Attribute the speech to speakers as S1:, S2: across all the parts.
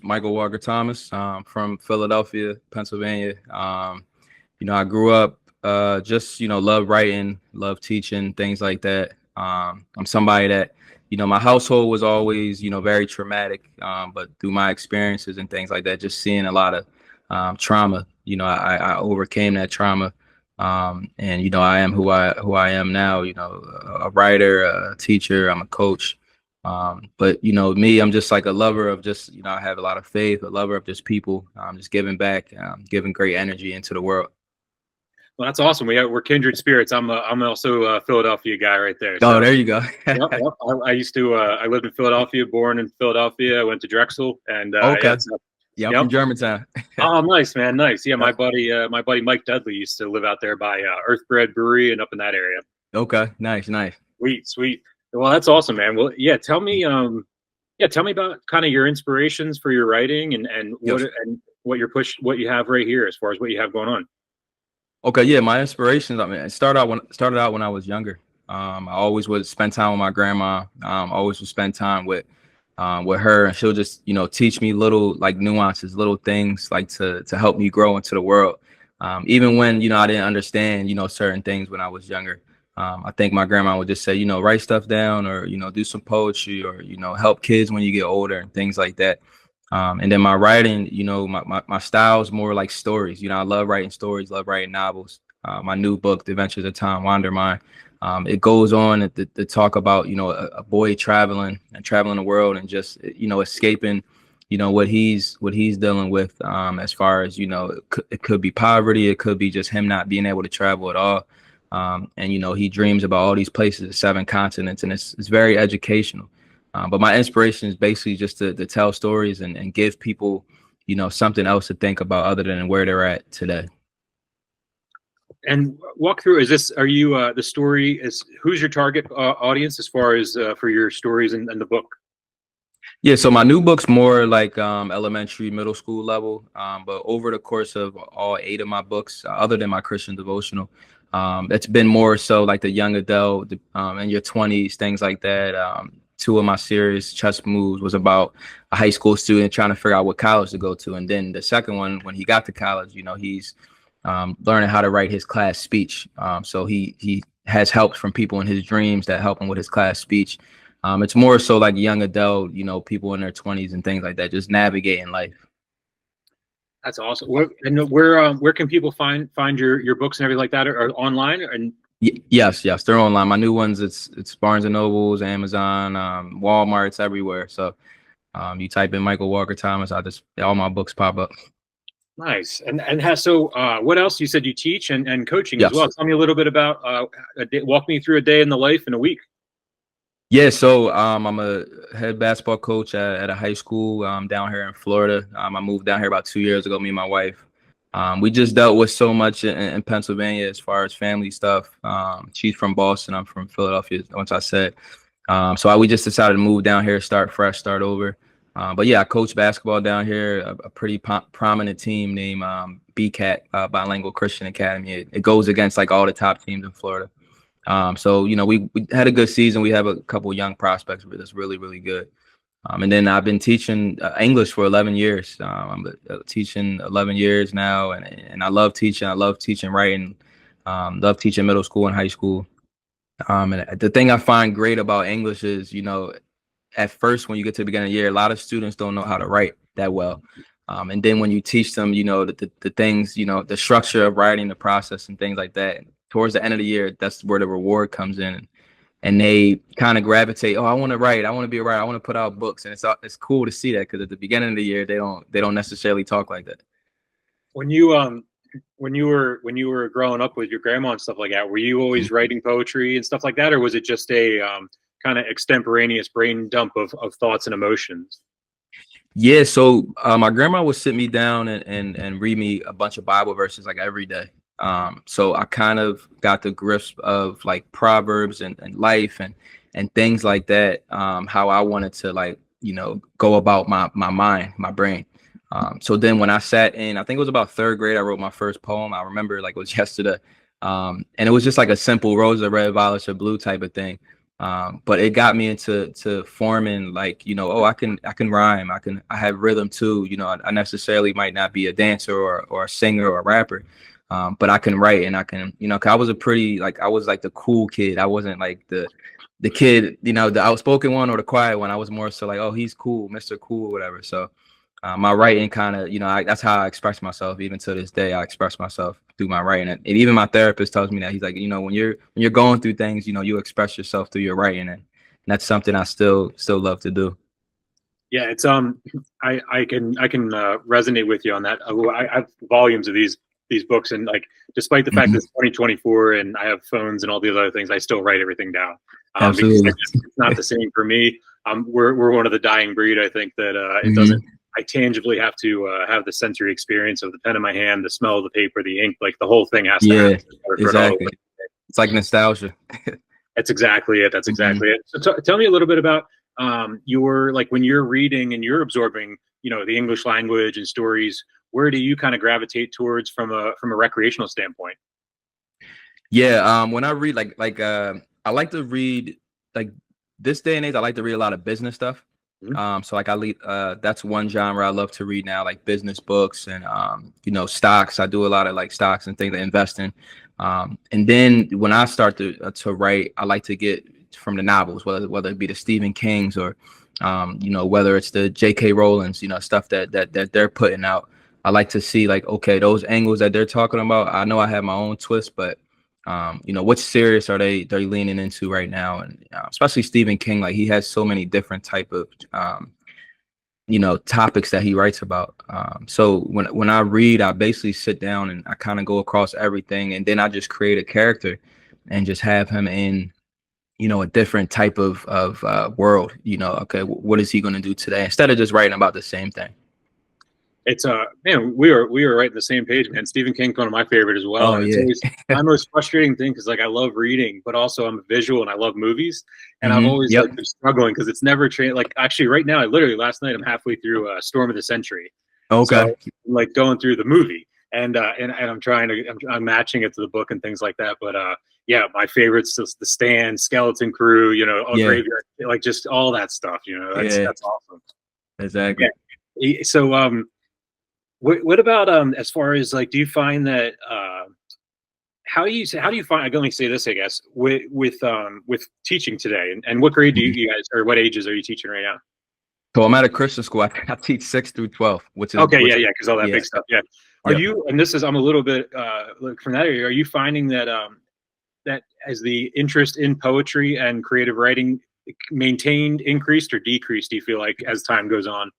S1: Michael Walker Thomas, from Philadelphia, Pennsylvania. I grew up just, love writing, love teaching, things like that. I'm somebody that, my household was always, very traumatic. But through my experiences and things like that, just seeing a lot of trauma, I overcame that trauma. And, I am who I am now, a writer, a teacher, I'm a coach. But me, I'm just like a lover of just, I have a lot of faith, a lover of just people, just giving back, giving great energy into the world.
S2: Well, that's awesome. We're kindred spirits. I'm also a Philadelphia guy right there.
S1: So. Oh, there you go.
S2: Yep. I used to. I lived in Philadelphia, born in Philadelphia. I went to Drexel, and
S1: okay. I'm from Germantown.
S2: Oh, nice, man, nice. Yeah, my buddy Mike Dudley used to live out there by Earthbread Brewery and up in that area.
S1: Okay, nice.
S2: Sweet. Well, that's awesome, man. Well, yeah, tell me about kind of your inspirations for your writing and what you have right here as far as what you have going on.
S1: Okay, yeah, my inspirations. I mean, it started out when I was younger. I always would spend time with my grandma. Always would spend time with her, and she'll just, teach me little like nuances, little things like to help me grow into the world. Even when, I didn't understand, certain things when I was younger. I think my grandma would just say, write stuff down, or, do some poetry, or, help kids when you get older and things like that. And then my writing, my style is more like stories. I love writing stories, love writing novels. My new book, The Adventures of Tom Wandermind, it goes on to talk about, a boy traveling the world and just, escaping, what he's dealing with, as far as, it could be poverty. It could be just him not being able to travel at all. And, he dreams about all these places, 7 continents, and it's very educational. But my inspiration is basically just to tell stories and give people, something else to think about other than where they're at today.
S2: And walk through, are you, the story is, who's your target audience as far as for your stories and the book?
S1: Yeah, so my new book's more like elementary, middle school level. But over the course of all 8 of my books, other than my Christian devotional, it's been more so like the young adult, in your 20s, things like that. 2 of my series, Chess Moves, was about a high school student trying to figure out what college to go to. And then the second one, when he got to college, he's learning how to write his class speech. So he has help from people in his dreams that help him with his class speech. It's more so like young adult, people in their 20s and things like that, just navigating life.
S2: That's awesome. Where can people find your books and everything like that, or online? And
S1: yes, they're online. My new ones, it's Barnes and Nobles, Amazon, Walmart, it's everywhere. So you type in Michael Walker Thomas, all my books pop up.
S2: Nice. What else? You said you teach and coaching as well. Tell me a little bit about walk me through a day in the life in a week.
S1: Yeah, so I'm a head basketball coach at a high school down here in Florida. I moved down here about 2 years ago, me and my wife. We just dealt with so much in Pennsylvania as far as family stuff. She's from Boston. I'm from Philadelphia, once I said. So we just decided to move down here, start fresh, start over. But yeah, I coach basketball down here, a pretty prominent team named BCAT, Bilingual Christian Academy. It goes against like all the top teams in Florida. So, we had a good season. We have a couple young prospects that's really, really good. And then I've been teaching English for 11 years. I'm teaching 11 years now, and I love teaching. I love teaching writing. Love teaching middle school and high school. And the thing I find great about English is, at first when you get to the beginning of the year, a lot of students don't know how to write that well. And then when you teach them, the things, the structure of writing, the process and things like that, towards the end of the year, that's where the reward comes in. And they kind of gravitate. Oh, I want to write. I want to be a writer. I want to put out books. And it's cool to see that, because at the beginning of the year, they don't necessarily talk like that.
S2: When you were growing up with your grandma and stuff like that, were you always writing poetry and stuff like that, or was it just a kind of extemporaneous brain dump of thoughts and emotions?
S1: Yeah, so my grandma would sit me down and read me a bunch of Bible verses like every day. So I kind of got the grasp of like Proverbs and life and things like that, how I wanted to go about my mind, my brain. So then when I sat in, I think it was about 3rd grade, I wrote my first poem. I remember like it was yesterday. And it was just like a simple rose are red, violets are blue type of thing. But it got me into forming, like, you know, oh, I can rhyme. I have rhythm too. You know, I necessarily might not be a dancer or a singer or a rapper. But I can write, and I can, you know, 'cause I was I was like the cool kid. I wasn't like the kid, you know, the outspoken one or the quiet one. I was more so like, oh, he's cool, Mr. Cool, whatever. So my writing kind of, you know, that's how I express myself. Even to this day, I express myself through my writing. And even my therapist tells me that. He's like, you know, when you're going through things, you know, you express yourself through your writing, and that's something I still love to do.
S2: Yeah, it's I can resonate with you on that. I have volumes of these books, and like, despite the fact that it's 2024 and I have phones and all these other things, I still write everything down.
S1: Absolutely.
S2: Because it's not the same for me. We're one of the dying breed. I think that it doesn't. I tangibly have to have the sensory experience of the pen in my hand, the smell of the paper, the ink, like the whole thing has to happen.
S1: Exactly. It's like nostalgia.
S2: That's exactly it. That's exactly it. So tell me a little bit about your, like, when you're reading and you're absorbing, you know, the English language and stories, where do you kind of gravitate towards from a recreational standpoint?
S1: Yeah, when I read, I like to read, like, this day and age, I like to read a lot of business stuff. So like that's one genre I love to read now, like business books and you know, stocks. I do a lot of like stocks and things to invest in. And then when I start to write, I like to get from the novels, whether it be the Stephen Kings or you know, whether it's the J.K. Rowling's, you know, stuff that they're putting out. I like to see, like, okay, those angles that they're talking about, I know I have my own twist, but you know, which series are they're leaning into right now? And especially Stephen King, like, he has so many different type of you know, topics that he writes about. So when I read, I basically sit down and I kind of go across everything, and then I just create a character and just have him in, you know, a different type of world. You know, okay, what is he going to do today, instead of just writing about the same thing.
S2: It's man, we were right in the same page, man. Stephen King's one of my favorite as well.
S1: Oh,
S2: and it's always my most frustrating thing, because like, I love reading, but also I'm a visual and I love movies, and I've always like been struggling because it's never like, actually right now, I literally last night I'm halfway through Storm of the Century.
S1: Okay.
S2: So I'm like going through the movie, and I'm trying to I'm matching it to the book and things like that. But yeah, my favorites is The Stand, Skeleton Crew, you know, Graveyard, like just all that stuff. You know, that's awesome.
S1: Exactly.
S2: Yeah. So what about as far as, like, do you find that how do you find, let me say this, I guess, with teaching today, and what grade do you guys, or what ages are you teaching right now?
S1: So I'm at a Christian school. I teach 6 through 12, which is
S2: okay. Yeah, because all that big stuff. Yeah. Are you, and this is, I'm a little bit from that area, are you finding that that as the interest in poetry and creative writing maintained, increased, or decreased, do you feel like, as time goes on?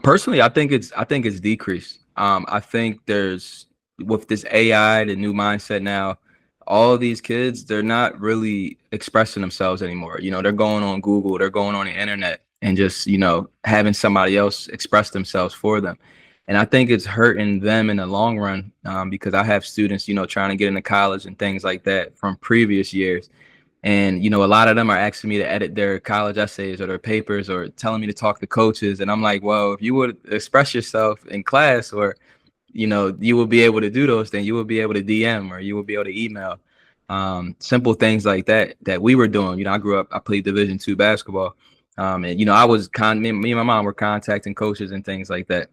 S1: Personally, I think it's decreased. I think there's, with this AI, the new mindset now, all of these kids, they're not really expressing themselves anymore. You know, they're going on Google, they're going on the internet, and just, you know, having somebody else express themselves for them. And I think it's hurting them in the long run, because I have students, you know, trying to get into college and things like that from previous years. And, you know, a lot of them are asking me to edit their college essays or their papers, or telling me to talk to coaches. And I'm like, well, if you would express yourself in class, or, you know, you will be able to do those things. You will be able to DM, or you will be able to email. Simple things like that we were doing. You know, I grew up, I played Division II basketball. And, you know, I was me and my mom were contacting coaches and things like that.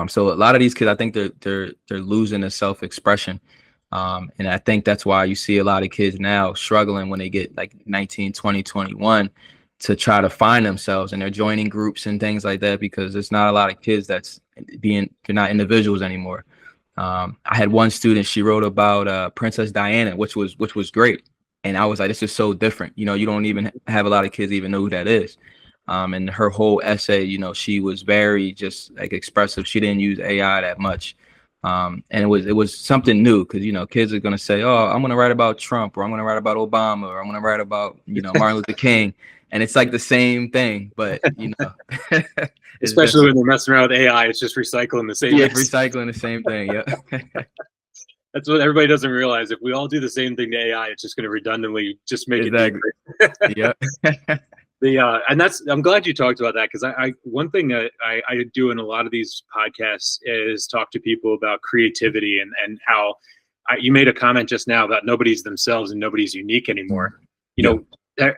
S1: So a lot of these kids, I think they're losing the self-expression. And I think that's why you see a lot of kids now struggling when they get like 19, 20, 21 to try to find themselves, and they're joining groups and things like that, because there's not a lot of kids they're not individuals anymore. I had one student, she wrote about Princess Diana, which was great. And I was like, this is so different. You know, you don't even have a lot of kids even know who that is. And her whole essay, you know, she was very just like expressive. She didn't use AI that much. And it was something new, because, you know, kids are going to say, oh, I'm going to write about Trump, or I'm going to write about Obama, or I'm going to write about, you know, Martin Luther King. And it's like the same thing, but, you know,
S2: especially when they're messing around with AI, it's just recycling the same.
S1: Yeah, recycling the same thing. Yeah.
S2: That's what everybody doesn't realize. If we all do the same thing to AI, it's just going to redundantly just make it. Yeah. And I'm glad you talked about that, because I one thing that I do in a lot of these podcasts is talk to people about creativity, and how you made a comment just now about nobody's themselves and nobody's unique anymore. you know, that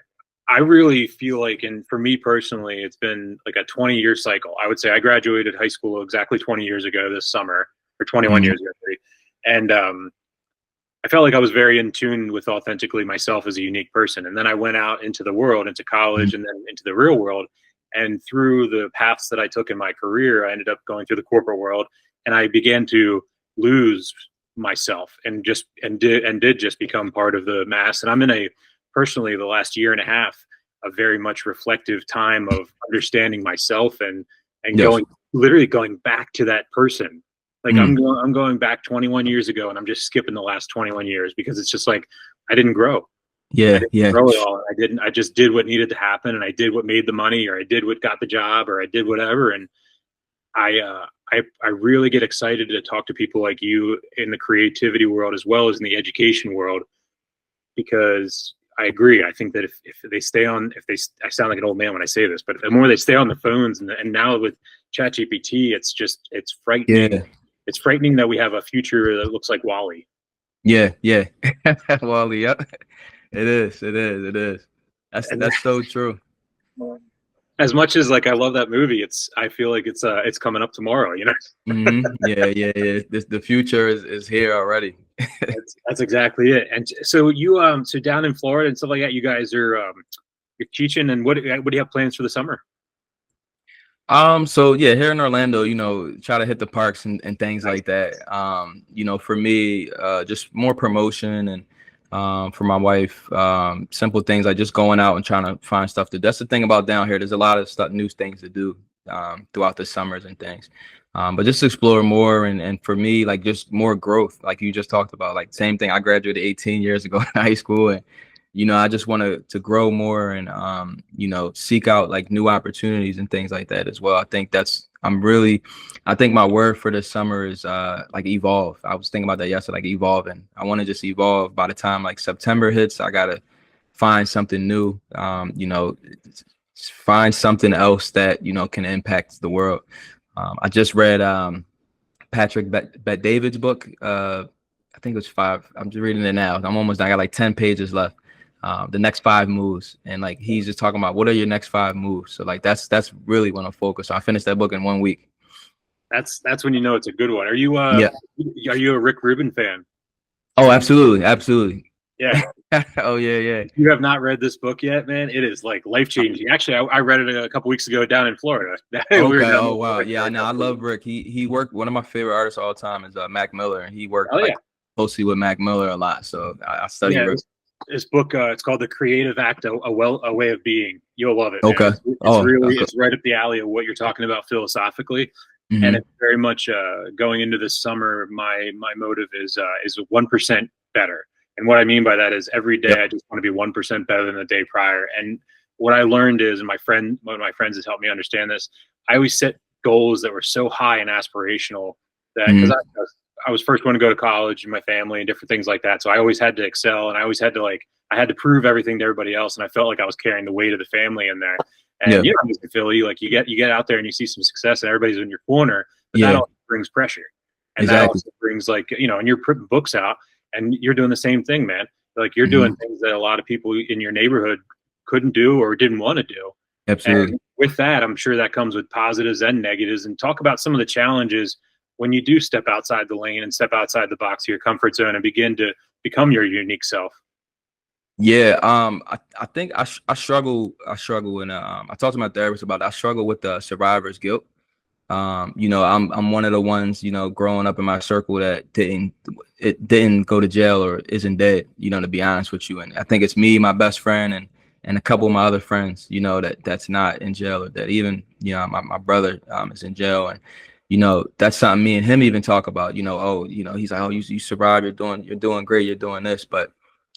S2: I really feel like, and for me personally, it's been like a 20-year cycle. I would say I graduated high school exactly 20 years ago this summer, or 21 years ago. And I felt like I was very in tune with authentically myself as a unique person. And then I went out into the world, into college, and then into the real world. And through the paths that I took in my career, I ended up going through the corporate world, and I began to lose myself and did just become part of the mass. And I'm in a personally the last year and a half a very much reflective time of understanding myself and going literally going back to that person. Like I'm going back 21 years ago, and I'm just skipping the last 21 years because it's just like I didn't grow.
S1: Yeah,
S2: Grow at all. I just did what needed to happen, and I did what made the money, or I did what got the job, or I did whatever. And I really get excited to talk to people like you in the creativity world as well as in the education world, because I agree. I think that if they stay on, I sound like an old man when I say this, but the more they stay on the phones, and now with ChatGPT, it's frightening.
S1: Yeah.
S2: It's frightening that we have a future that looks like Wall-E.
S1: Yeah. Wall-E. Yep. It is. That's so true.
S2: As much as like I love that movie, I feel like it's coming up tomorrow, you know.
S1: Yeah. The future is here already.
S2: That's exactly it. And so you so down in Florida and stuff like that, you guys are you're teaching, and what do you have plans for the summer?
S1: So yeah, here in Orlando, try to hit the parks and things like that. For me, just more promotion, and for my wife, simple things like just going out and trying to find stuff to do. That's the thing about down here. There's a lot of new things to do throughout the summers and things. But just explore more, and for me, like just more growth, like you just talked about. Like same thing. I graduated 18 years ago in high school, and I just want to grow more and seek out like new opportunities and things like that as well. I think I think my word for this summer is like evolve. I was thinking about that yesterday, like evolving. I want to just evolve. By the time like September hits, I gotta find something new. Find something else that can impact the world. I just read Patrick Bet-David's book. I think it was 5. I'm just reading it now. I'm almost done. I got like 10 pages left. The next 5 moves, and like he's just talking about what are your next 5 moves. So like that's really when I'm focused. So I finished that book in 1 week.
S2: That's when you know it's a good one. Are you are you a Rick Rubin fan?
S1: Oh, absolutely.
S2: Yeah.
S1: Oh yeah.
S2: You have not read this book yet, man? It is like life changing. Actually, I read it a couple weeks ago down in Florida.
S1: Okay. Oh wow. Yeah. No, I love Rick. He worked. One of my favorite artists of all time is Mac Miller, and he worked closely with Mac Miller a lot. So I studied Rick.
S2: This book, it's called The Creative Act, a Way of Being. You'll love it.
S1: Okay.
S2: It's right up the alley of what you're talking about philosophically. Mm-hmm. And it's very much going into this summer. My motive is 1% better. And what I mean by that is every day I just want to be 1% better than the day prior. And what I learned is, and one of my friends has helped me understand this, I always set goals that were so high and aspirational that because I was first one to go to college, and my family and different things like that. So I always had to excel, and I always had to I had to prove everything to everybody else. And I felt like I was carrying the weight of the family in there. And in Philly, like you get out there and you see some success and everybody's in your corner, but that also brings pressure. And that also brings and you're putting books out and you're doing the same thing, man. Like you're doing things that a lot of people in your neighborhood couldn't do or didn't want to do.
S1: Absolutely.
S2: And with that, I'm sure that comes with positives and negatives, and talk about some of the challenges when you do step outside the lane and step outside the box of your comfort zone and begin to become your unique self.
S1: Yeah, I think I struggle, and I talked to my therapist about it. I struggle with the survivor's guilt. I'm one of the ones, growing up in my circle that didn't go to jail or isn't dead, to be honest with you. And I think it's me, my best friend, and a couple of my other friends, that's not in jail, or that even, my brother is in jail. And that's something me and him even talk about. He's like, oh, you survived, you're doing great, you're doing this. But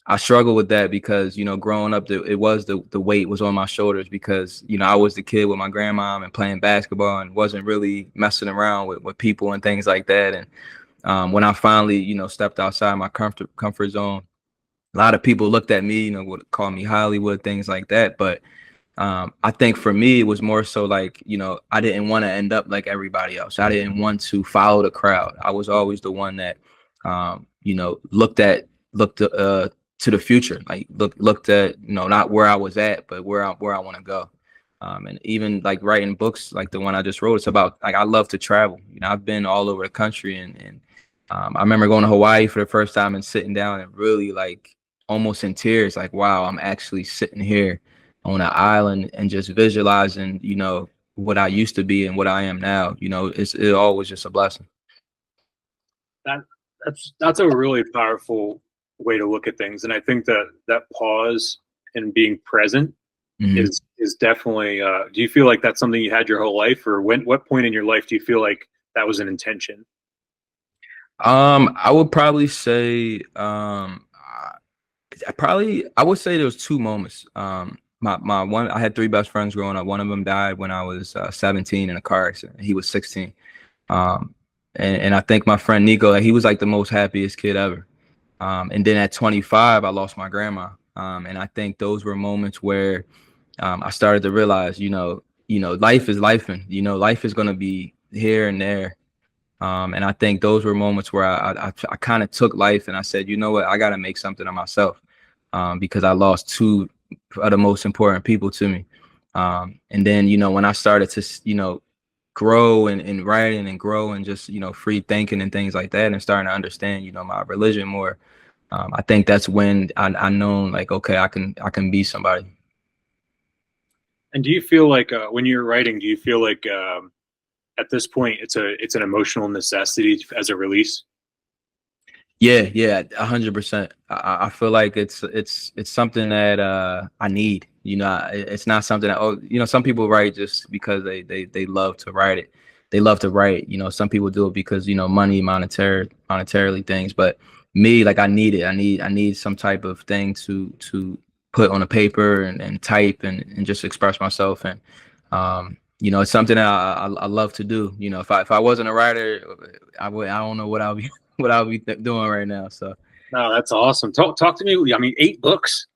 S1: I struggle with that because, growing up, it was the weight was on my shoulders because, I was the kid with my grandma and playing basketball and wasn't really messing around with people and things like that. And when I finally, stepped outside my comfort zone, a lot of people looked at me, would call me Hollywood, things like that. But I think for me, it was more so like, I didn't want to end up like everybody else. I didn't want to follow the crowd. I was always the one that, looked to the future, like looked at, not where I was at, but where I want to go. And even like writing books like the one I just wrote, it's about, like, I love to travel. I've been all over the country, and I remember going to Hawaii for the first time and sitting down and really, like, almost in tears, like, wow, I'm actually sitting here on an island and just visualizing, what I used to be and what I am now. It's always just a blessing.
S2: That's a really powerful way to look at things, and I think that pause and being present is definitely. Do you feel like that's something you had your whole life, or what point in your life do you feel like that was an intention?
S1: I would probably say, I would say there was two moments. My one, I had three best friends growing up. One of them died when I was 17 in a car accident. He was 16. And I think my friend Nico, like, he was like the most happiest kid ever. And then at 25, I lost my grandma. And I think those were moments where I started to realize, life is life, and life is going to be here and there. And I think those were moments where I kind of took life and I said, you know what, I got to make something of myself, because I lost two of the most important people to me. And then, when I started to, grow and writing and grow and just, free thinking and things like that, and starting to understand, my religion more, I think that's when I known, like, okay, I can be somebody.
S2: And do you feel like when you're writing, do you feel like at this point it's an emotional necessity as a release?
S1: Yeah, 100%. I feel like it's something that I need. It's not something that, some people write just because they love to write it. They love to write. Some people do it because, money, monetarily things. But me, like, I need it. I need some type of thing to put on a paper and type and just express myself. And it's something that I love to do. If I wasn't a writer, I don't know what I'll be doing right now. So
S2: no, that's awesome. Talk to me. I mean, 8 books.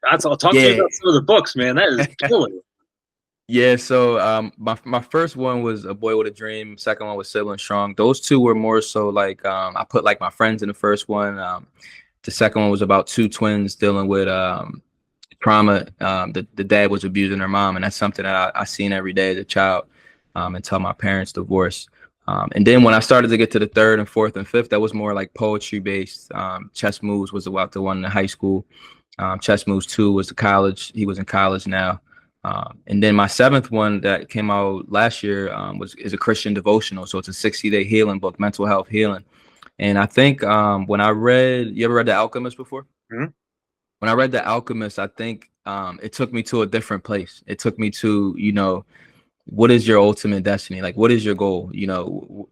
S2: That's all. Talk to me about some of the books, man. That is killing.
S1: Yeah. So my first one was A Boy with a Dream. Second one was Sibling Strong. Those two were more so like I put like my friends in the first one. The second one was about two twins dealing with trauma. The dad was abusing their mom, and that's something that I seen every day as a child, until my parents divorced. And then when I started to get to the third and fourth and fifth, that was more like poetry based. Chess Moves was about the one in high school. Chess Moves 2 was the college. He was in college now. And then my seventh one that came out last year is a Christian devotional. So it's a 60-day healing book, mental health healing. And I think when you ever read The Alchemist before?
S2: Mm-hmm.
S1: When I read The Alchemist, I think it took me to a different place. It took me to, what is your ultimate destiny? Like, what is your goal?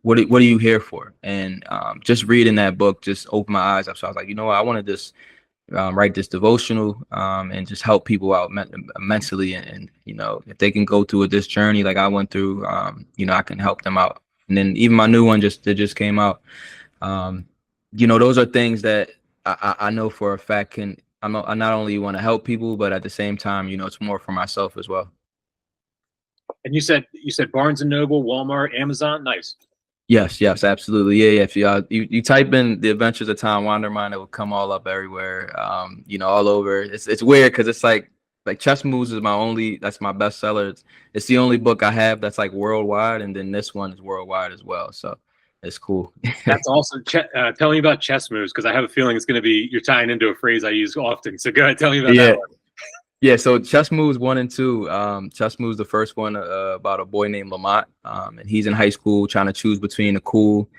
S1: What are you here for? And just reading that book just opened my eyes up. So I was like, what, I want to just write this devotional and just help people out mentally. And if they can go through this journey like I went through, I can help them out. And then even my new one just came out. Those are things that I know for a fact I not only want to help people, but at the same time, it's more for myself as well.
S2: And you said Barnes and Noble, Walmart, Amazon. Nice.
S1: Yes, absolutely. Yeah. If you type in The Adventures of Tom Wandermind, it will come all up everywhere. All over. It's weird because it's like Chess Moves is that's my bestseller. It's the only book I have that's like worldwide, and then this one is worldwide as well. So it's cool.
S2: That's awesome. Tell me about Chess Moves, because I have a feeling it's going to be, you're tying into a phrase I use often. So go ahead, tell me about that one.
S1: Yeah, so Chess Moves 1 and 2. Chess Moves, the first one, about a boy named Lamont, and he's in high school trying to choose between the cool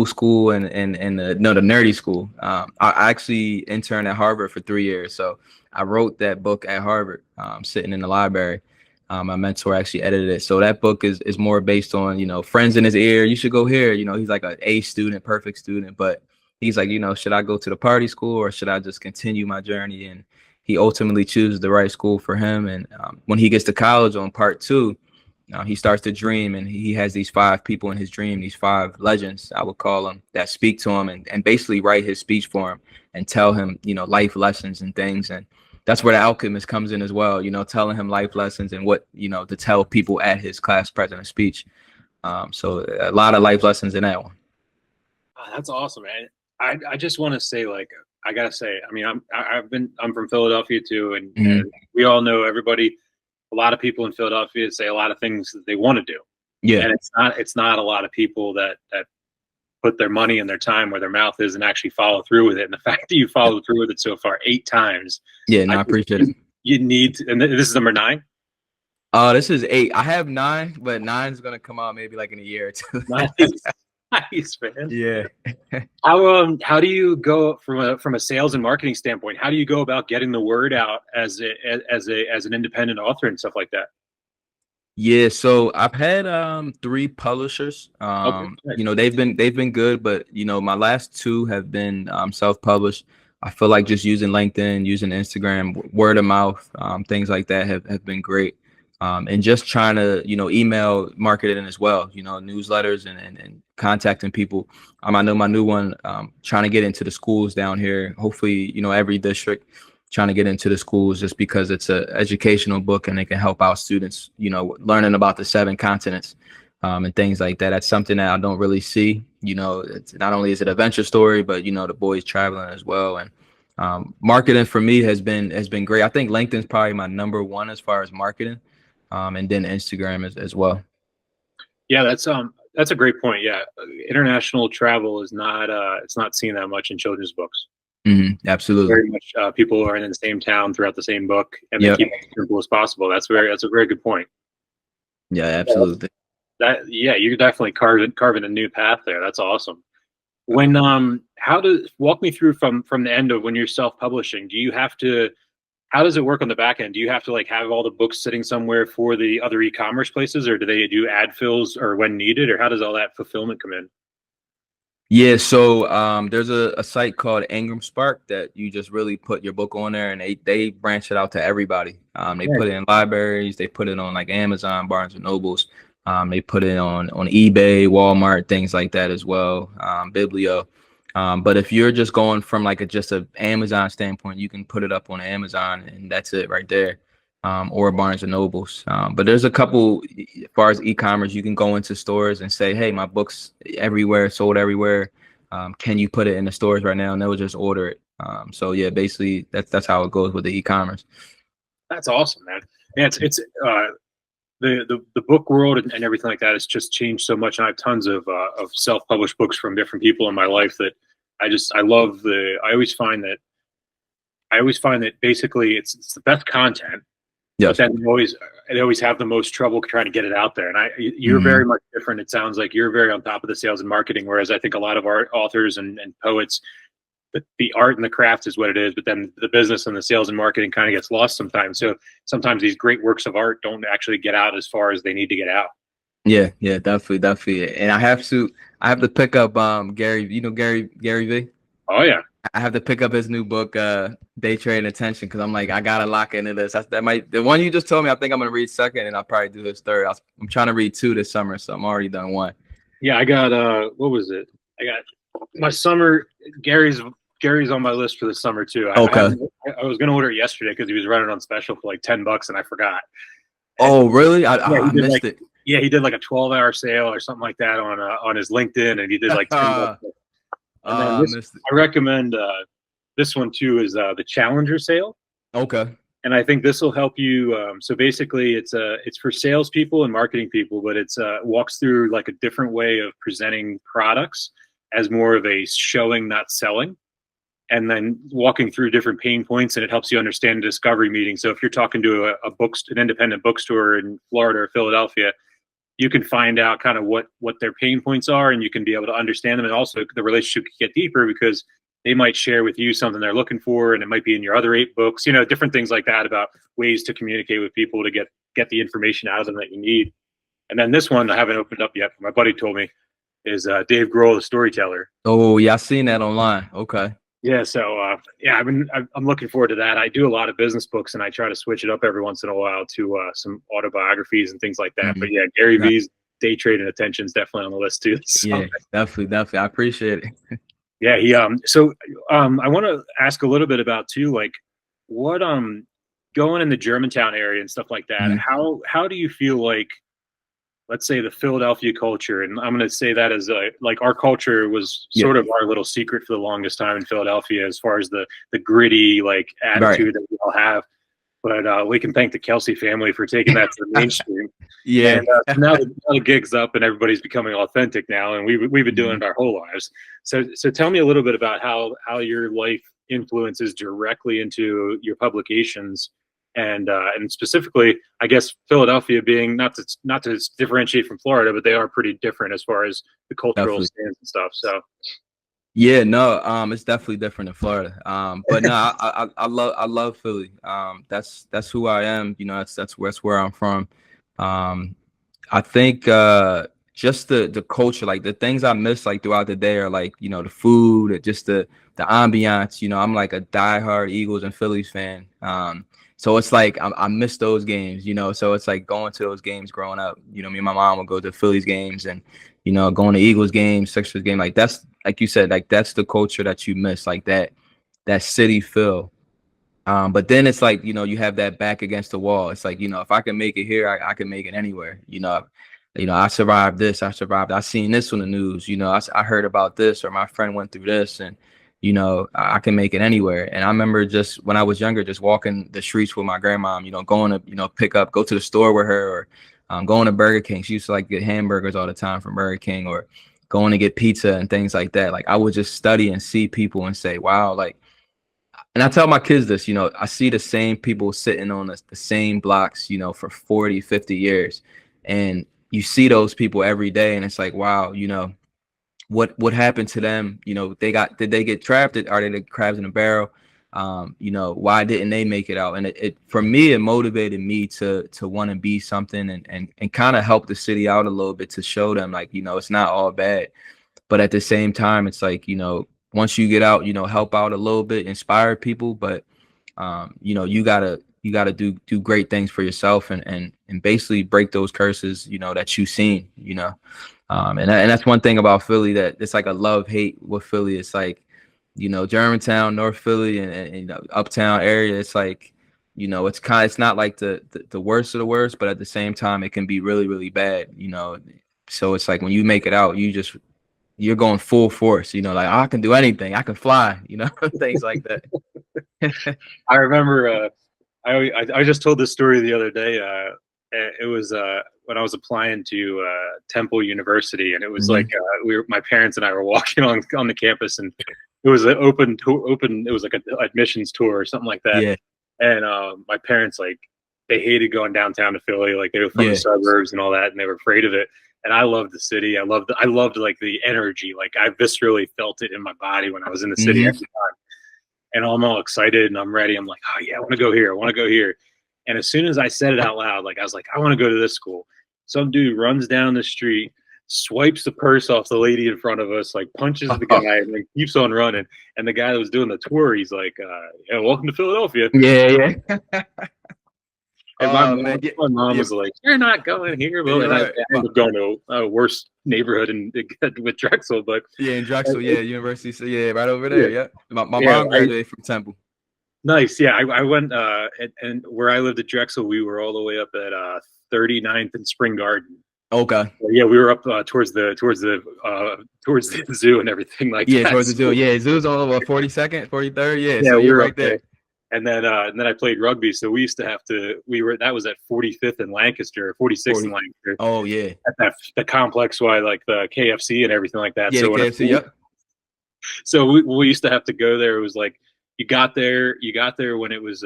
S1: school and the nerdy school. I actually interned at Harvard for 3 years, so I wrote that book at Harvard, sitting in the library. My mentor actually edited it, so that book is more based on friends in his ear. You should go here. He's like an A student, perfect student, but he's like, should I go to the party school or should I just continue my journey? And he ultimately chooses the right school for him. And when he gets to college on part 2, he starts to dream, and he has these 5 people in his dream, these 5 legends, I would call them, that speak to him and basically write his speech for him and tell him, life lessons and things. And that's where The Alchemist comes in as well, telling him life lessons and what, to tell people at his class president speech. So a lot of life lessons in that one.
S2: Oh, that's awesome, man. I just want to say, like, I gotta say, I mean, I'm from Philadelphia too, and we all know everybody. A lot of people in Philadelphia say a lot of things that they want to do,
S1: Yeah.
S2: and it's not a lot of people that put their money and their time where their mouth is and actually follow through with it. And the fact that you followed through with it so far 8 times,
S1: Yeah, no, I appreciate it.
S2: You need to, and this is number 9.
S1: This is 8. I have 9, but 9 is gonna come out maybe like in a year or 2.
S2: Nice, nice, man.
S1: Yeah.
S2: How do you go from a sales and marketing standpoint? How do you go about getting the word out as an independent author and stuff like that?
S1: Yeah, so I've had 3 publishers.
S2: Okay.
S1: You know, they've been good, but you know, my last 2 have been self-published. I feel like just using LinkedIn, using Instagram, word of mouth, things like that have been great. And just trying to, you know, email marketing as well, you know, newsletters and contacting people. I know my new one, trying to get into the schools down here, hopefully, you know, every district, trying to get into the schools just because it's an educational book and it can help out students, you know, learning about the 7 continents and things like that. That's something that I don't really see. You know, it's not only is it an adventure story, but, you know, the boys traveling as well. And marketing for me has been great. I think LinkedIn's probably my number 1 as far as marketing. And then Instagram as well.
S2: Yeah, that's a great point. Yeah, international travel is not it's not seen that much in children's books.
S1: Absolutely.
S2: Very much people are in the same town throughout the same book, and they keep it as simple as possible. That's a very good point.
S1: Yeah, absolutely.
S2: You're definitely carving a new path there. That's awesome. When walk me through from the end of when you're self-publishing. How does it work on the back end? Do you have to like have all the books sitting somewhere for the other e-commerce places, or do they do ad fills or when needed, or how does all that fulfillment come in?
S1: Yeah, so there's a site called Ingram Spark that you just really put your book on there, and they branch it out to everybody. They put it in libraries, they put it on like Amazon, Barnes and Nobles, they put it on eBay, Walmart, things like that as well, Biblio. But if you're just going from like just a Amazon standpoint, you can put it up on Amazon and that's it right there, or Barnes and Nobles. But there's a couple, as far as e-commerce, you can go into stores and say, hey, my book's everywhere, sold everywhere. Can you put it in the stores right now? And they'll just order it. So yeah, basically that's how it goes with the e-commerce.
S2: That's awesome, man. Yeah, it's the book world and everything like that has just changed so much. And I have tons of self-published books from different people in my life that I love. I always find that basically it's the best content.
S1: Yes.
S2: But then they always have the most trouble trying to get it out there. And you're very much different. It sounds like you're very on top of the sales and marketing, whereas I think a lot of art authors and poets, the art and the craft is what it is, but then the business and the sales and marketing kind of gets lost sometimes. So sometimes these great works of art don't actually get out as far as they need to get out.
S1: Yeah, definitely. And I have to pick up Gary, you know, Gary V.
S2: Oh yeah.
S1: I have to pick up his new book, Day Trade Attention, because I'm like, I gotta lock into this. The one you just told me, I think I'm gonna read second, and I'll probably do his third. I'm trying to read 2 this summer, so I'm already done 1.
S2: Yeah, I got what was it? I got my summer. Gary's on my list for the summer too.
S1: Okay.
S2: I was gonna order it yesterday because he was running on special for like $10, and I forgot.
S1: Oh really? I missed it.
S2: Yeah, he did like a 12-hour sale or something like that on his LinkedIn, and he did like $10. And then I recommend this one too is the Challenger sale.
S1: Okay.
S2: And I think this will help you. So basically, it's for salespeople and marketing people, but it's walks through like a different way of presenting products as more of a showing, not selling, and then walking through different pain points, and it helps you understand the discovery meeting. So if you're talking to an independent bookstore in Florida or Philadelphia, you can find out kind of what their pain points are, and you can be able to understand them. And also the relationship can get deeper because they might share with you something they're looking for, and it might be in your other 8 books, you know, different things like that about ways to communicate with people to get the information out of them that you need. And then this one I haven't opened up yet, but my buddy told me is Dave Grohl, the storyteller.
S1: Oh yeah, I've seen that online. Okay.
S2: Yeah, so I'm looking forward to that. I do a lot of business books, and I try to switch it up every once in a while to some autobiographies and things like that. But yeah, Gary V's Day Trade and Attention is definitely on the list too. So.
S1: Yeah, definitely. I appreciate it.
S2: Yeah, I want to ask a little bit about too, like what going in the Germantown area and stuff like that. How do you feel like let's say the Philadelphia culture, and I'm going to say that as like our culture was
S1: Yeah.
S2: sort of our little secret for the longest time in Philadelphia, as far as the gritty like attitude that we all have. But we can thank the Kelsey family for taking that to the mainstream.
S1: Yeah.
S2: And so now the gig's up and everybody's becoming authentic now, and we've been doing it our whole lives. So tell me a little bit about how your life influences directly into your publications, and specifically, I guess Philadelphia being not to differentiate from Florida, but they are pretty different as far as the cultural stands and stuff. So
S1: yeah, no, it's definitely different in Florida. But no, I love Philly. That's who I am. You know, that's where I'm from. I think just the culture, like the things I miss like throughout the day are like, you know, the food, just the ambiance. You know, I'm like a diehard Eagles and Phillies fan. So it's like I miss those games, you know. So it's like going to those games growing up. You know, me and my mom would go to Phillies games, and you know, going to Eagles games, Sixers game. Like that's, like you said, like that's the culture that you miss, like that city feel. But then it's like, you know, you have that back against the wall. It's like, you know, if I can make it here, I can make it anywhere. You know, I survived this. I seen this on the news. You know, I heard about this, or my friend went through this, and you know, I can make it anywhere. And I remember just when I was younger, just walking the streets with my grandma. You know, going to, you know, go to the store with her, or going to Burger King. She used to like get hamburgers all the time from Burger King, or going to get pizza and things like that. Like I would just study and see people and say, wow, like. And I tell my kids this, you know, I see the same people sitting on the same blocks, you know, for 40, 50 years. And you see those people every day. And it's like, wow, you know, what happened to them? You know, did they get trapped? Are they the crabs in a barrel? You know, why didn't they make it out? And it for me, it motivated me to want to be something, and kind of help the city out a little bit, to show them like, you know, it's not all bad. But at the same time, it's like, you know, once you get out, you know, help out a little bit, inspire people, but you know, you gotta do great things for yourself, and basically break those curses, you know, that you've seen, you know. And that's one thing about Philly, that it's like a love-hate with Philly. It's like, you know, Germantown, North Philly, and you know, uptown area, it's like, you know, it's not like the worst of the worst, but at the same time it can be really, really bad, you know. So it's like when you make it out, you're going full force, you know, like, oh, I can do anything, I can fly, you know, things like that.
S2: I remember I just told this story the other day. It was when I was applying to Temple University, and it was like my parents and I were walking on the campus, and it was an open. It was like an admissions tour or something like that.
S1: Yeah.
S2: And my parents, like, they hated going downtown to Philly. Like, they were from the suburbs and all that, and they were afraid of it. And I loved the city. I loved like the energy. Like, I viscerally felt it in my body when I was in the city every time. And I'm all excited and I'm ready. I'm like, oh yeah, I want to go here. I want to go here. And as soon as I said it out loud, like, I was like, I want to go to this school. Some dude runs down the street, swipes the purse off the lady in front of us, like punches the guy, and like keeps on running. And the guy that was doing the tour, he's like, yeah, welcome to Philadelphia.
S1: Yeah.
S2: And my mom was like, you're not going here. Well, I ended up going to a worse neighborhood with Drexel, but
S1: in Drexel, university, so right over there. Yeah. My mom graduated from Temple.
S2: Nice. Yeah, I went and where I lived at Drexel, we were all the way up at 39th and Spring Garden.
S1: Okay.
S2: So, yeah, we were up towards the zoo and everything like that.
S1: Yeah, towards the zoo. Yeah, zoo's all over 42nd, 43rd. Yeah,
S2: so
S1: you're right there.
S2: And then I played rugby, so we used to have to. That was at 45th and Lancaster, 46th and Lancaster.
S1: Oh yeah,
S2: at the complex, like the KFC and everything like that.
S1: Yeah,
S2: so
S1: the KFC. Yep.
S2: So we used to have to go there. It was like you got there when it was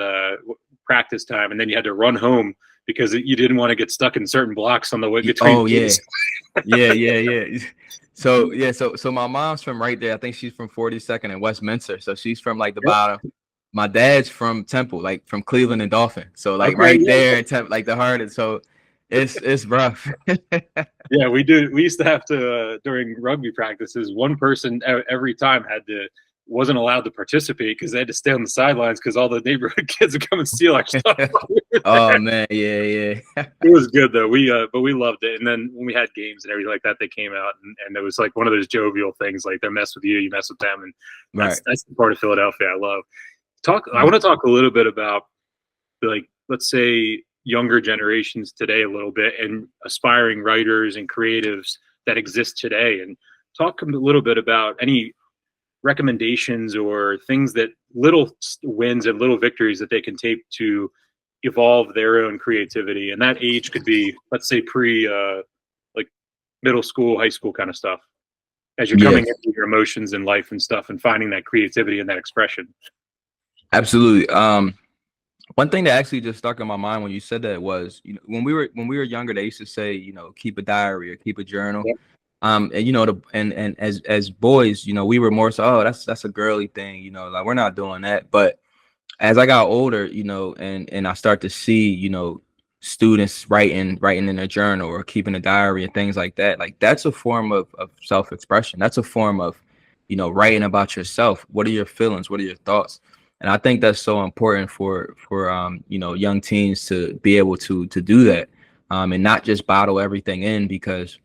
S2: practice time, and then you had to run home because you didn't want to get stuck in certain blocks on the way between.
S1: Oh yeah, yeah. So my mom's from right there. I think she's from 42nd and Westminster. So she's from like the bottom. My dad's from Temple, like from Cleveland and Dolphin. So like there in Temple, like the heart. And so it's rough.
S2: Yeah, we do. We used to have to during rugby practices, one person every time wasn't allowed to participate because they had to stay on the sidelines because all the neighborhood kids would come and steal our stuff.
S1: Oh man, yeah.
S2: It was good though. But we loved it. And then when we had games and everything like that, they came out and it was like one of those jovial things. Like, they mess with you, you mess with them, and that's the part of Philadelphia I love. I want to talk a little bit about, like, let's say younger generations today a little bit, and aspiring writers and creatives that exist today, and talk a little bit about any recommendations or things that little wins and little victories that they can take to evolve their own creativity. And that age could be, let's say, like middle school, high school kind of stuff, as you're coming into your emotions in life and stuff, and finding that creativity and that expression.
S1: Absolutely. One thing that actually just stuck in my mind when you said that was, you know, when we were younger, they used to say, you know, keep a diary or keep a journal.
S2: Yep.
S1: And you know, and as boys, you know, we were more so, oh, that's a girly thing, you know, like we're not doing that. But as I got older, you know, and I start to see, you know, students writing in their journal or keeping a diary and things like that, like that's a form of self-expression. That's a form of, you know, writing about yourself. What are your feelings? What are your thoughts? And I think that's so important for you know, young teens to be able to do that, and not just bottle everything in, because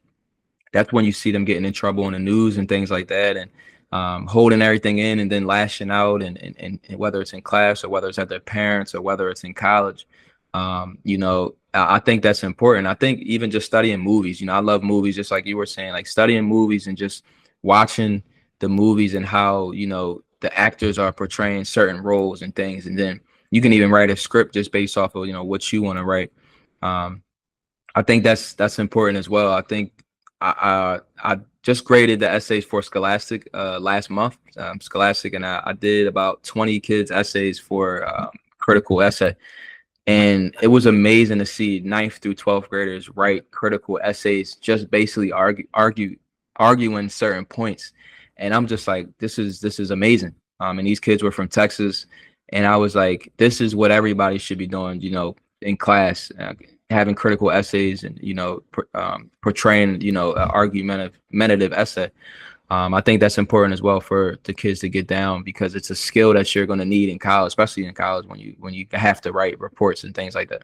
S1: that's when you see them getting in trouble in the news and things like that, and holding everything in and then lashing out, and whether it's in class or whether it's at their parents or whether it's in college. You know, I think that's important. I think even just studying movies, you know, I love movies, just like you were saying, like studying movies and just watching the movies and how, you know, the actors are portraying certain roles and things. And then you can even write a script just based off of, you know, what you want to write. I think that's important as well. I think I just graded the essays for Scholastic last month, Scholastic, and I did about 20 kids essays for critical essay. And it was amazing to see 9th through 12th graders write critical essays, just basically arguing certain points. And I'm just like, this is amazing. And these kids were from Texas, and I was like, this is what everybody should be doing, you know, in class, having critical essays and, you know, portraying, you know, an argumentative essay. I think that's important as well for the kids to get down, because it's a skill that you're going to need in college, especially in college when you have to write reports and things like that.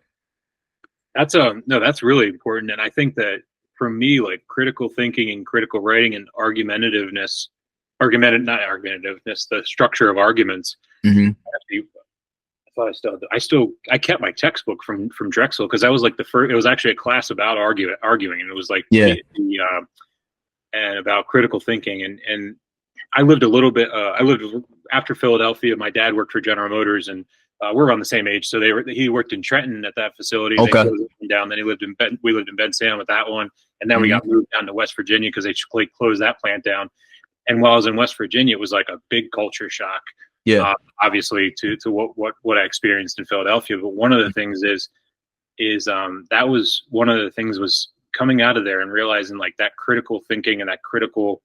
S2: That's really important. And I think that for me, like critical thinking and critical writing and the structure of arguments.
S1: Mm-hmm.
S2: I kept my textbook from Drexel, because that was like the first. It was actually a class about arguing, and it was like and about critical thinking. And I lived a little bit. I lived after Philadelphia. My dad worked for General Motors, and we're around the same age. So he worked in Trenton at that facility.
S1: Okay.
S2: Down. Then we lived in Ben Sam with that one, and then we got moved down to West Virginia because they closed that plant down. And while I was in West Virginia, it was like a big culture shock. Yeah, obviously to what I experienced in Philadelphia. But one of the things is that was one of the things was coming out of there and realizing like that critical thinking and that critical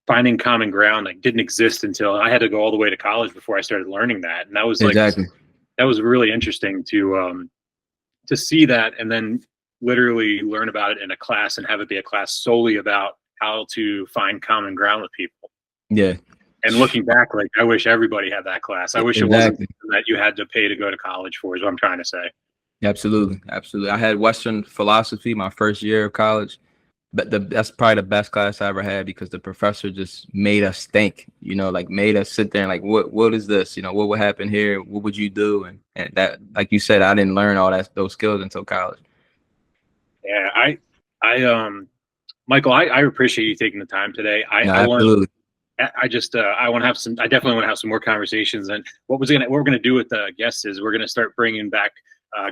S2: finding common ground like didn't exist until I had to go all the way to college before I started learning that. And that was like, that was really interesting to see that, and then literally learn about it in a class and have it be a class solely about how to find common ground with people.
S1: Yeah.
S2: And looking back, like I wish everybody had that class. I wish it wasn't that you had to pay to go to college for, is what I'm trying to say.
S1: Absolutely. I had Western philosophy my first year of college, but that's probably the best class I ever had, because the professor just made us think, you know, like made us sit there and like, what is this? You know, what would happen here? What would you do? And that, like you said, I didn't learn those skills until college.
S2: Yeah, Michael, I appreciate you taking the time today.
S1: Absolutely.
S2: I definitely want to have some more conversations. And what we're going to do with the guests is we're going to start bringing back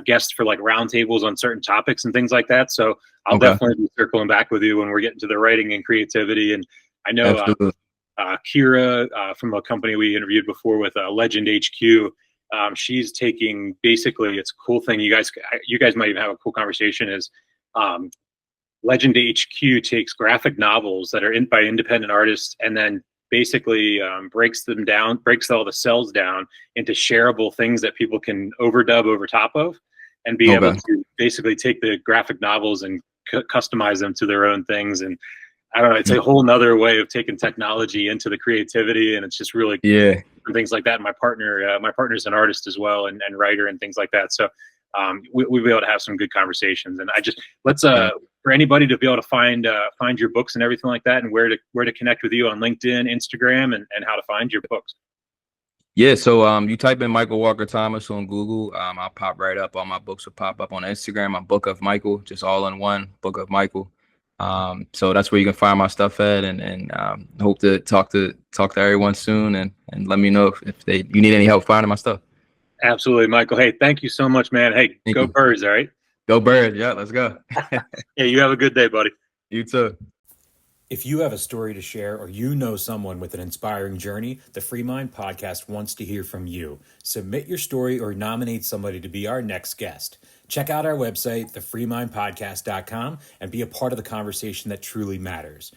S2: guests for like roundtables on certain topics and things like that. So I'll definitely be circling back with you when we're getting to the writing and creativity. And I know Kira from a company we interviewed before with Legend HQ, she's taking, basically, it's a cool thing. You guys might even have a cool conversation, is Legend HQ takes graphic novels that are by independent artists, and then basically breaks all the cells down into shareable things that people can overdub over top of, and be able to basically take the graphic novels and customize them to their own things. And I don't know, it's a whole nother way of taking technology into the creativity, and it's just really things like that. And my partner's an artist as well, and writer and things like that. So we'll be able to have some good conversations. And let's for anybody to be able to find your books and everything like that, and where to connect with you on LinkedIn, Instagram, and how to find your books.
S1: Yeah, so you type in Michael Walker Thomas on Google, I'll pop right up. All my books will pop up on Instagram. I'm Book of Michael, just all in one, Book of Michael. So that's where you can find my stuff at, and hope to talk to everyone soon, and let me know if you need any help finding my stuff.
S2: Absolutely, Michael. Hey, thank you so much, man. Hey,
S1: Thank
S2: go
S1: you.
S2: Birds, all right?
S1: Go Birds. Yeah, let's go.
S2: Yeah, you have a good day, buddy.
S1: You too.
S3: If you have a story to share or you know someone with an inspiring journey, the Free Mind Podcast wants to hear from you. Submit your story or nominate somebody to be our next guest. Check out our website, thefreemindpodcast.com, and be a part of the conversation that truly matters.